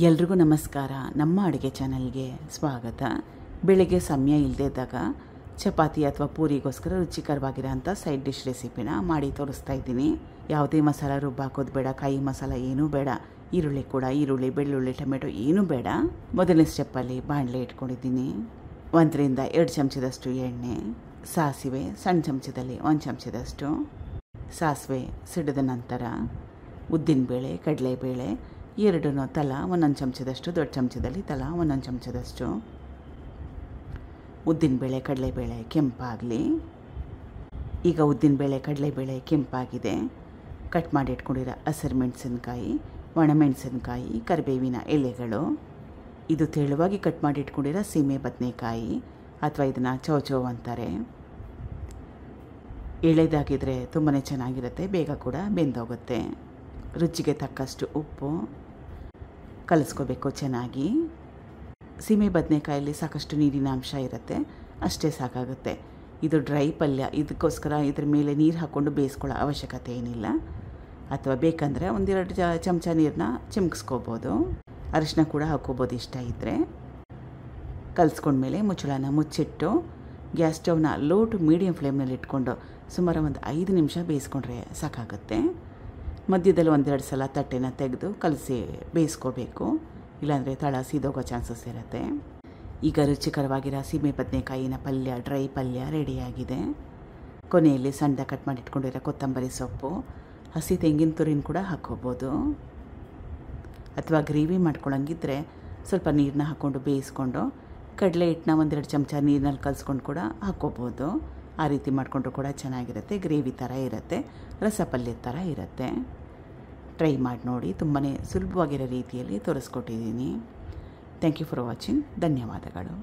ಎಲ್ರಿಗೂ ನಮಸ್ಕಾರ. ನಮ್ಮ ಅಡುಗೆ ಚಾನಲ್ಗೆ ಸ್ವಾಗತ. ಬೆಳಗ್ಗೆ ಸಮಯ ಇಲ್ಲದೇ ಇದ್ದಾಗ ಚಪಾತಿ ಅಥವಾ ಪೂರಿಗೋಸ್ಕರ ರುಚಿಕರವಾಗಿರೋ ಅಂಥ ಸೈಡ್ ಡಿಶ್ ರೆಸಿಪಿನ ಮಾಡಿ ತೋರಿಸ್ತಾ ಇದ್ದೀನಿ. ಯಾವುದೇ ಮಸಾಲ ರುಬ್ಬಾಕೋದು ಬೇಡ, ಕಾಯಿ ಮಸಾಲ ಏನೂ ಬೇಡ, ಈರುಳ್ಳಿ, ಬೆಳ್ಳುಳ್ಳಿ, ಟೊಮೆಟೊ ಏನೂ ಬೇಡ. ಮೊದಲನೇ ಸ್ಟೆಪ್ಪಲ್ಲಿ ಬಾಣಲೆ ಇಟ್ಕೊಂಡಿದ್ದೀನಿ. 1 ರಿಂದ 2 ಚಮಚದಷ್ಟು ಎಣ್ಣೆ, ಸಾಸಿವೆ ಸಣ್ಣ ಚಮಚದಲ್ಲಿ 1 ಚಮಚದಷ್ಟು, ಸಾಸಿವೆ ಸಿಡಿದ ನಂತರ ಉದ್ದಿನಬೇಳೆ, ಕಡಲೆಬೇಳೆ ಎರಡನ್ನೂ ತಲಾ 1 ಚಮಚದಷ್ಟು, ದೊಡ್ಡ ಚಮಚದಲ್ಲಿ ತಲಾ 1 ಚಮಚದಷ್ಟು. ಉದ್ದಿನಬೇಳೆ ಕಡಲೆಬೇಳೆ ಕೆಂಪಾಗಲಿ. ಈಗ ಉದ್ದಿನಬೇಳೆ ಕಡಲೆಬೇಳೆ ಕೆಂಪಾಗಿದೆ. ಕಟ್ ಮಾಡಿ ಇಟ್ಕೊಂಡಿರೋ ಹಸಿರು ಮೆಣಸಿನ್ಕಾಯಿ, ಒಣಮೆಣಸಿನ್ಕಾಯಿ, ಕರಿಬೇವಿನ ಎಲೆಗಳು, ಇದು ತೆಳುವಾಗಿ ಕಟ್ ಮಾಡಿ ಇಟ್ಕೊಂಡಿರೋ ಸೀಮೆ ಬದನೆಕಾಯಿ ಅಥವಾ ಇದನ್ನು ಚೌಚೌ ಅಂತಾರೆ. ಎಳೆದಾಗಿದ್ದರೆ ತುಂಬಾ ಚೆನ್ನಾಗಿರುತ್ತೆ, ಬೇಗ ಕೂಡ ಬೆಂದೋಗುತ್ತೆ. ರುಚಿಗೆ ತಕ್ಕಷ್ಟು ಉಪ್ಪು ಕಲಿಸ್ಕೋಬೇಕು ಚೆನ್ನಾಗಿ. ಸೀಮೆ ಬದನೆಕಾಯಲ್ಲಿ ಸಾಕಷ್ಟು ನೀರಿನ ಅಂಶ ಇರುತ್ತೆ, ಅಷ್ಟೇ ಸಾಕಾಗುತ್ತೆ. ಇದು ಡ್ರೈ ಪಲ್ಯ, ಇದಕ್ಕೋಸ್ಕರ ಇದ್ರ ಮೇಲೆ ನೀರು ಹಾಕ್ಕೊಂಡು ಬೇಯಿಸ್ಕೊಳ್ಳೋ ಅವಶ್ಯಕತೆ ಏನಿಲ್ಲ. ಅಥವಾ ಬೇಕಂದರೆ 1-2 ಚಮಚ ನೀರನ್ನ ಚಿಮ್ಕಿಸ್ಕೋಬೋದು. ಅರಿಶಿನ ಕೂಡ ಹಾಕ್ಕೋಬೋದು ಇಷ್ಟ ಇದ್ದರೆ. ಕಲಿಸ್ಕೊಂಡ್ಮೇಲೆ ಮುಚ್ಚಳನ ಮುಚ್ಚಿಟ್ಟು ಗ್ಯಾಸ್ ಸ್ಟವ್ನ ಲೋ ಟು ಮೀಡಿಯಮ್ ಫ್ಲೇಮ್ನಲ್ಲಿ ಇಟ್ಕೊಂಡು ಸುಮಾರು 5 ನಿಮಿಷ ಬೇಯಿಸ್ಕೊಂಡ್ರೆ ಸಾಕಾಗುತ್ತೆ. ಮಧ್ಯದಲ್ಲಿ 1-2 ಸಲ ತಟ್ಟೆನ ತೆಗೆದು ಕಲಸಿ ಬೇಯಿಸ್ಕೋಬೇಕು, ಇಲ್ಲಾಂದರೆ ತಳ ಸೀದೋಗೋ ಚಾನ್ಸಸ್ ಇರುತ್ತೆ. ಈಗ ರುಚಿಕರವಾಗಿರೋ ಸೀಮೆ ಬದನೆಕಾಯಿನ ಪಲ್ಯ, ಡ್ರೈ ಪಲ್ಯ ರೆಡಿಯಾಗಿದೆ. ಕೊನೆಯಲ್ಲಿ ಸಣ್ಣದಾಗಿ ಕಟ್ ಮಾಡಿ ಇಟ್ಕೊಂಡಿರೋ ಕೊತ್ತಂಬರಿ ಸೊಪ್ಪು, ಹಸಿ ತೆಂಗಿನ ತುರಿನ ಕೂಡ ಹಾಕ್ಕೋಬೋದು. ಅಥವಾ ಗ್ರೇವಿ ಮಾಡ್ಕೊಳ್ಳೋಂಗಿದ್ರೆ ಸ್ವಲ್ಪ ನೀರನ್ನ ಹಾಕ್ಕೊಂಡು ಬೇಯಿಸ್ಕೊಂಡು ಕಡಲೆ ಹಿಟ್ಟನ್ನ 1-2 ಚಮಚ ನೀರಿನಲ್ಲಿ ಕಲಿಸ್ಕೊಂಡು ಕೂಡ ಹಾಕ್ಕೋಬೋದು. ಆ ರೀತಿ ಮಾಡಿಕೊಂಡ್ರು ಕೂಡ ಚೆನ್ನಾಗಿರುತ್ತೆ. ಗ್ರೇವಿ ಥರ ಇರುತ್ತೆ, ರಸ ಪಲ್ಯದ ಥರ ಇರುತ್ತೆ. ಟ್ರೈ ಮಾಡಿ ನೋಡಿ, ತುಂಬಾ ಸುಲಭವಾಗಿರೋ ರೀತಿಯಲ್ಲಿ ತೋರಿಸ್ಕೊಟ್ಟಿದ್ದೀನಿ. Thank you for watching. ಧನ್ಯವಾದಗಳು.